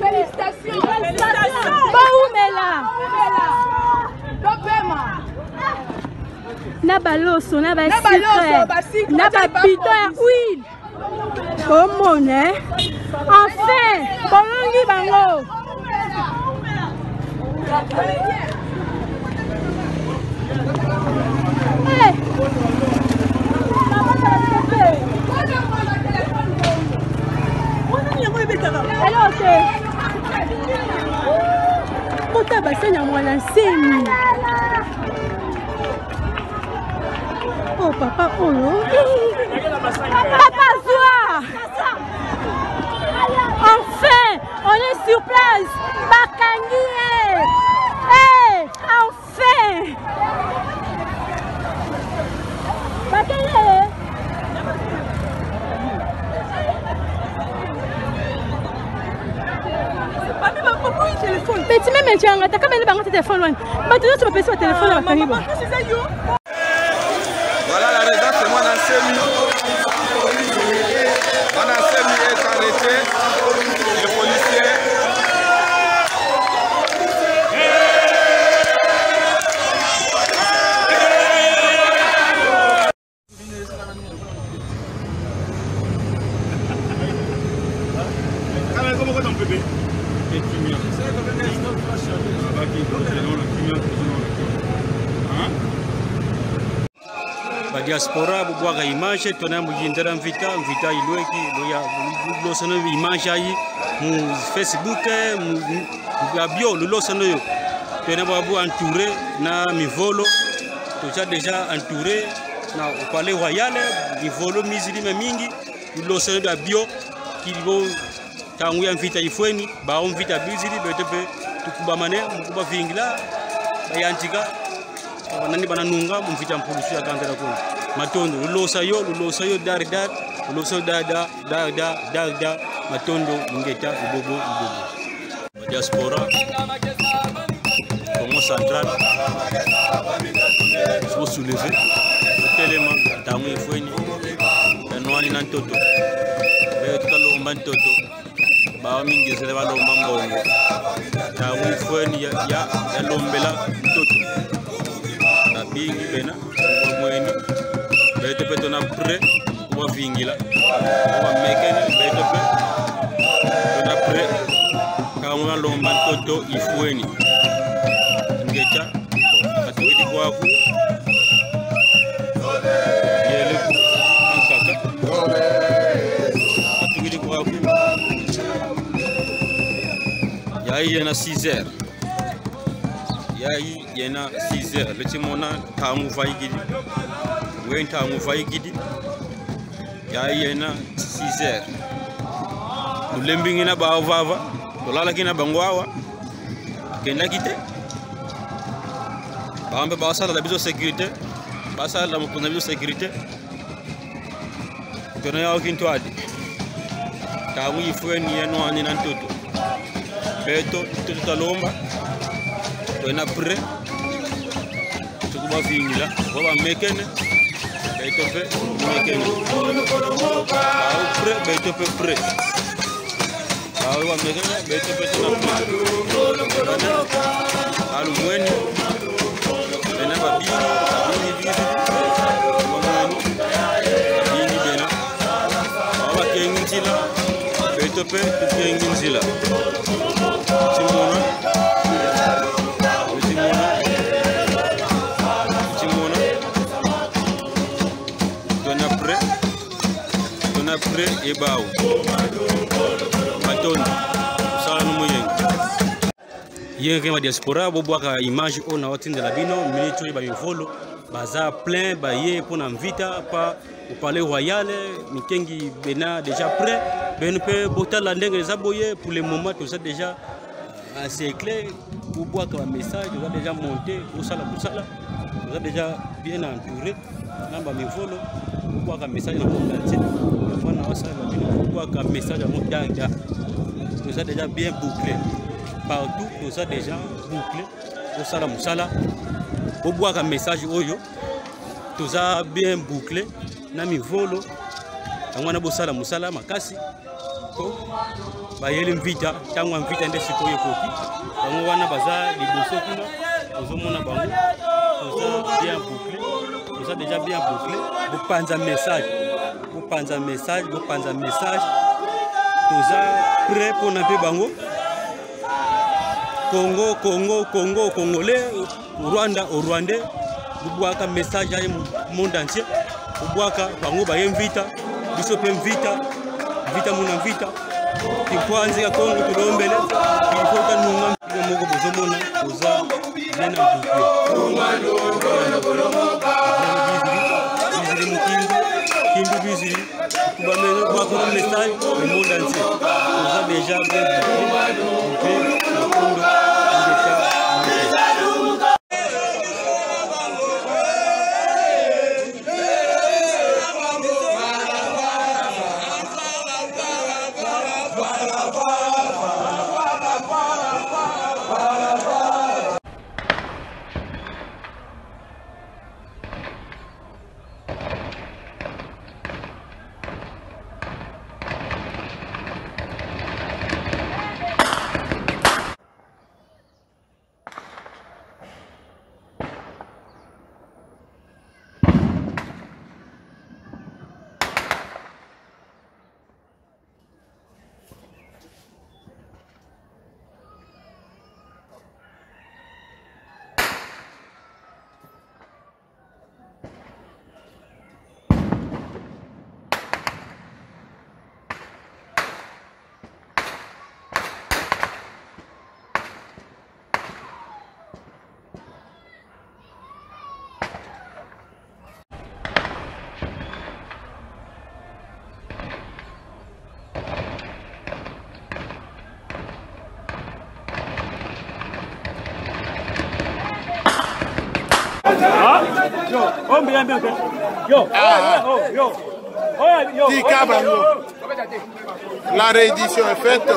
Félicitations. Na baloso, na basikre, na bapito ya huile. Comment, hein? Enfin, bolongi bango. Hey. Alors, Kota basenya mwana nsemi. Oh papa, oh non. Papa Zoua. Enfin, on est sur place. Bakangi. Hey, enfin. Bakangi. Mais tu m'aimes, tu as un attaque, mais le téléphone loin. Mais tu vas passer au téléphone à Bakangi. Voilà la raison, c'est moi dans ce milieu. Mon ancien est arrêté, les policiers. Comment ton bébé? Ba diaspora bubwaga image tona mujindera mvita ilweki loya losano image ayi mu Facebook mu abio losano yo tona babu entouré na mivolo toja déjà entouré na Palais Royal mivolo mizili mingi losano da bio kilibo tangu ya mvita ifweni ba mvita bizili betepe tukubamane mukuba vingila bayantika nani bananunga mumvita mpulusu ya kangera ko matondo lulosa yo dar lulosa da matondo ngeta ibobo diaspora Congo central faut soulever tellement tamu ifweni tanwani na ntoto be tukalomba ntoto ba mingi zele balomba mbongo tamu ifweni ya lombela ntoto bingi bena mweni bete peto na pre wa vingila wa mekene bete pe na pre kama lomba toto ifweni ngecha katudi kwa ku yele ankaka katudi kwa ku yayi na 6h yayi yena 6h le timona tangu vaigidi wen tangu vaigidi yayi yena 6h tulembingina ba vava tolala kina bangwawa kenda kite bambe basala la biso sécurité basala la mukuna biso sécurité tona yawo kintwadi tangu ifweni yeno ani nantoto beto tutalomba tona pre tukuba vingila baba mekene beto pe mekene au pre beto pe pre au wa mekene beto pe tona pre alu mweni bena babini bena baba kengintila beto pe kengintila timona après et bao matondo sala no moyengo yenge ma diaspora bo bwaka image ona watinda la bino minito ba yovolo baza plein ba ye pona mvita pa au Palais Royal mikengi bena déjà prêt ben peut botala ndenge za boye pour le moment tout ça déjà assez clair pour bwaka message tout ça déjà monté au sala tout ça déjà bien entouré namba mivolo pour bwaka message na monté un message à mon dada. Tout ça déjà bien bouclé. Partout, tout ça déjà bouclé. Au salam sala. Pour boire un message oyo. Tout ça bien bouclé. Nami volo. On a beau salam sala makasi. Siko, bayeli mvita, tangu mvita nde Siko yekoki. Bango wana baza liboso kuna, ozomona bango, oza bien bouclé, oza déjà bien bouclé. Vous pensez un message, vous pensez un message, vous pensez un message. Toza prêt pour nape bango. Congo, Congo, Congo, Congolais, Rwanda, au Rwandais. Vous voyez un message à monde entier. Vous voyez que bango baye mvita, biso pe mvita, mvita muna mvita. Kwanza ya Congo tulombele, ilikuwa nunga moko bozomona, oza nena Kimbi Bizili, pour amener un message au monde entier. Nous avons déjà bien La réédition est faite.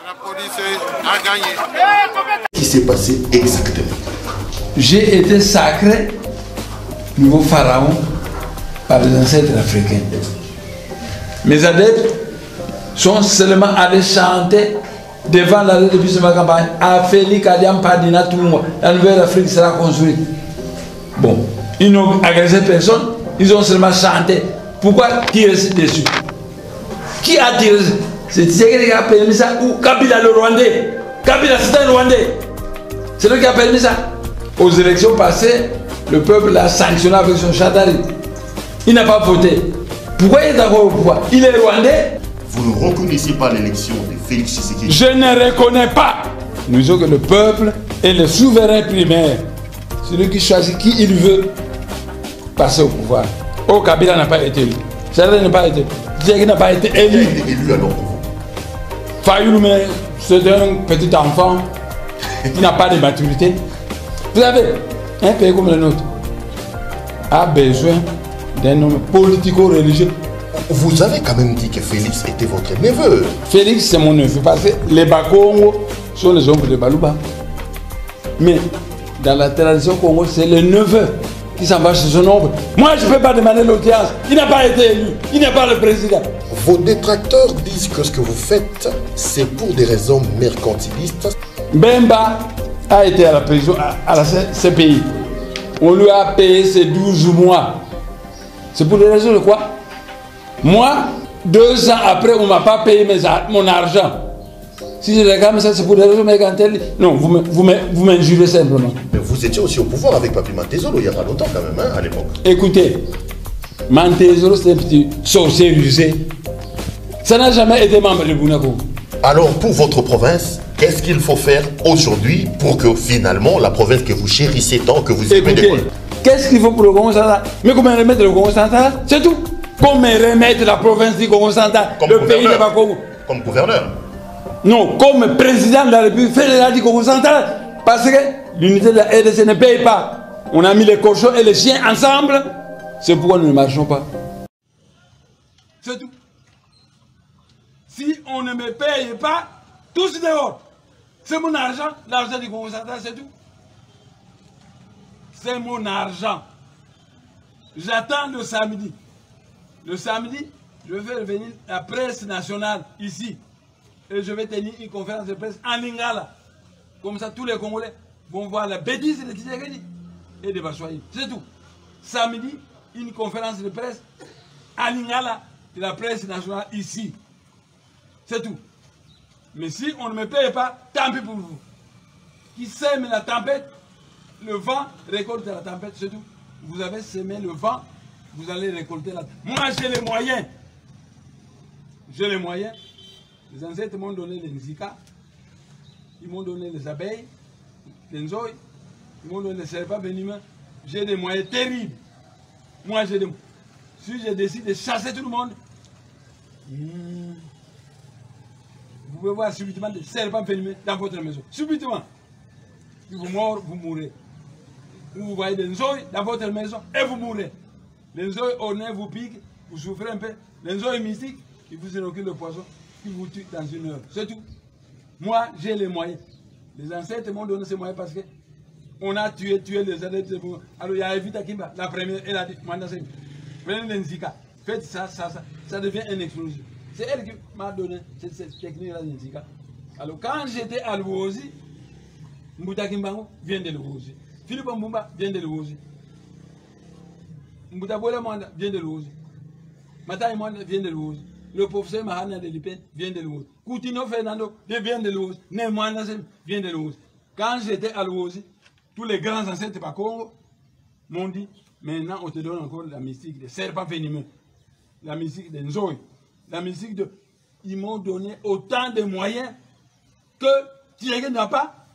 La police a gagné. Qu'est-ce qui s'est passé exactement? J'ai été sacré nouveau pharaon par les ancêtres africains. Mes adeptes sont seulement allés chanter devant la rue de ma campagne. A Félix Kadiam Padina Toumwa, la nouvelle Afrique sera construite. Bon, ils n'ont agressé personne, ils ont seulement chanté. Pourquoi tirer dessus? Qui a tiré? C'est Tshisekedi qui a permis ça ou Kabila le Rwandais? Kabila c'est un Rwandais. C'est lui qui a permis ça. Aux élections passées, le peuple l'a sanctionné avec son chatari. Il n'a pas voté. Pourquoi il est d'accord au pouvoir? Il est Rwandais. Vous ne reconnaissez pas l'élection de Félix Tshisekedi? Je ne reconnais pas. Nous disons que le peuple est le souverain primaire. Celui qui choisit qui il veut passer au pouvoir. Oh, Kabila n'a pas été élu. Chandari n'a pas été élu. Tshisekedi n'a pas été élu. Qui a été élu alors pour vous? Fayulu, c'est un petit enfant qui n'a pas de maturité. Vous savez, un pays comme le nôtre a besoin d'un homme politico-religieux. Vous avez quand même dit que Félix était votre neveu. Félix, c'est mon neveu, parce que les Bakongo sont les oncles de Balouba. Mais dans la tradition Congo, c'est le neveu qui s'en va chez son oncle. Moi, je ne peux pas demander l'audience. Il n'a pas été élu. Il n'est pas le président. Vos détracteurs disent que ce que vous faites, c'est pour des raisons mercantilistes. Bemba a été à la prison, à la CPI. On lui a payé ses 12 mois. C'est pour des raisons de quoi? Moi, 2 ans après, on ne m'a pas payé mon argent. Si je réclame ça, c'est pour des raisons mercantiles. Non, vous m'injurez simplement. Mais vous étiez aussi au pouvoir avec Papi Mantezolo il n'y a pas longtemps quand même, hein, à l'époque. Écoutez, Mantezolo, c'est un petit sorcier rusé. Ça n'a jamais été membre de Bounako. Alors, pour votre province, qu'est-ce qu'il faut faire aujourd'hui pour que finalement la province que vous chérissez tant, que vous aimez décoller? Qu'est-ce qu'il faut pour le Congo central? Mais comment remettre le Congo central? C'est tout. Comment remettre la province du Congo central, le pays de Bakongo? Comme gouverneur? Non, comme président de la République fédérale du Congo central. Parce que l'unité de la RDC ne paye pas. On a mis les cochons et les chiens ensemble. C'est pourquoi nous ne marchons pas. C'est tout. Si on ne me paye pas, tous dehors. C'est mon argent, l'argent du Congo central, c'est tout. c'est mon argent. J'attends le samedi. Le samedi, je vais faire venir la presse nationale ici. Et je vais tenir une conférence de presse en Lingala. Comme ça, tous les Congolais vont voir la bêtise de Tshisekedi et de Batshuayi. C'est tout. Samedi, une conférence de presse en Lingala de la presse nationale ici. C'est tout. Mais si on ne me paye pas, tant pis pour vous. Qui sème la tempête, le vent récolte la tempête, c'est tout. Vous avez semé le vent, vous allez récolter la tempête. Moi, j'ai les moyens. J'ai les moyens. Les ancêtres m'ont donné les nzika, ils m'ont donné les abeilles, les nzoï, ils m'ont donné les serpents venimeux. J'ai des moyens terribles. Moi, j'ai des moyens. Si je décide de chasser tout le monde, vous pouvez voir subitement des serpents venimeux dans votre maison. Subitement. Si vous mourrez, vous mourrez. Ou vous voyez des nzoï dans votre maison et vous mourrez. Les nzoï au nez vous piquent, vous souffrez un peu. Les nzoï mystiques, ils vous inoculent le poison. Qui vous tue dans une heure. C'est tout. Moi, j'ai les moyens. Les ancêtres m'ont donné ces moyens parce que on a tué les adeptes. Alors, il y a Evita Kimba, la première, elle a dit, prenez les Nzika, faites ça, ça devient une explosion. C'est elle qui m'a donné cette technique-là de Nzika. Alors, quand j'étais à Luozi, Mbuta Kimbango vient de Luozi. Philippe Mbumba vient de Luozi. Mbuta Bola Manda vient de Luozi. Matai Manda vient de Luozi. Le professeur Mahana de Lipen vient de Luozi. Coutinho Fernando vient de Luozi. Neymar vient de Luozi. Quand j'étais à Luozi, tous les grands ancêtres par Congo m'ont dit, maintenant on te donne encore la mystique des serpents venimeux, la mystique des Nzoï, la mystique de... Ils m'ont donné autant de moyens que Tshisekedi n'a pas,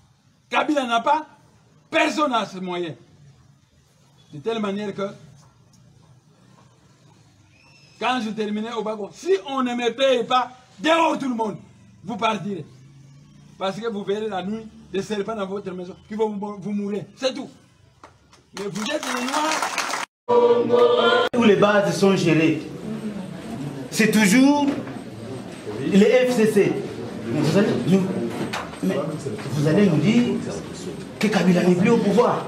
Kabila n'a pas, personne n'a ces moyens. De telle manière que quand je terminais au Bagon, si on ne me paye pas, dehors tout le monde, vous partirez. Parce que vous verrez la nuit des serpents dans votre maison qui vont vous mourir. C'est tout. Mais vous êtes les Noirs. Où les bases sont gérées, c'est toujours les FCC. Mais vous allez nous dire que Kabila n'est plus au pouvoir.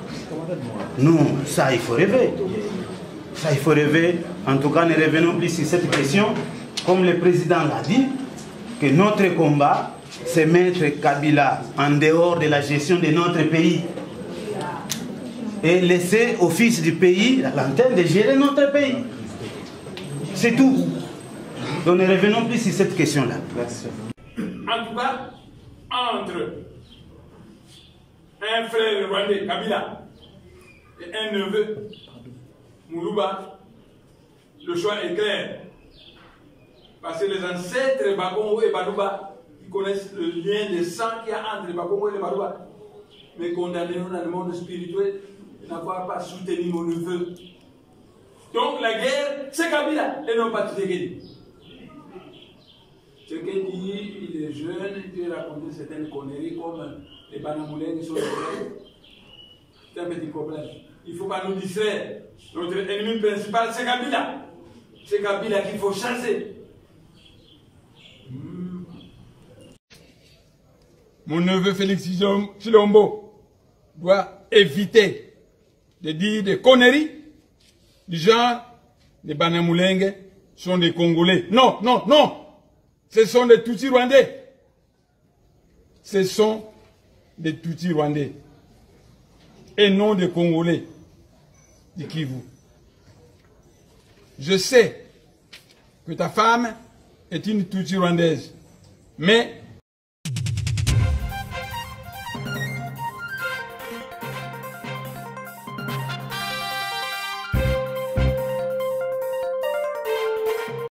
Non, ça il faut rêver. Ça, il faut rêver. En tout cas, ne revenons plus sur cette question. Comme le président l'a dit, que notre combat, c'est mettre Kabila en dehors de la gestion de notre pays. Et laisser au fils du pays l'antenne de gérer notre pays. C'est tout. Donc ne revenons plus sur cette question-là. En tout cas, entre un frère rwandais, Kabila, et un neveu, Moulouba, le choix est clair. Parce que les ancêtres Bakongo et Badouba, ils connaissent le lien de sang qu'il y a entre Bakongo et Badouba. Mais condamnés dans le monde spirituel n'avoir pas soutenu mon neveu. Donc la guerre, c'est Kabila et non pas Tshisekedi. Tshisekedi, il est jeune, il peut raconter certaines conneries comme les Banamoulins sont c'est un petit problème. Il ne faut pas nous distraire. Notre ennemi principal, c'est Kabila. C'est Kabila qu'il faut chasser. Mon neveu Félix Tshilombo doit éviter de dire des conneries du genre les Banamoulenge sont des Congolais. Non, non, non. Ce sont des Tutsis rwandais. Ce sont des Tutsis rwandais. Et non des Congolais du Kivu. Je sais que ta femme est une Tutsi rwandaise, mais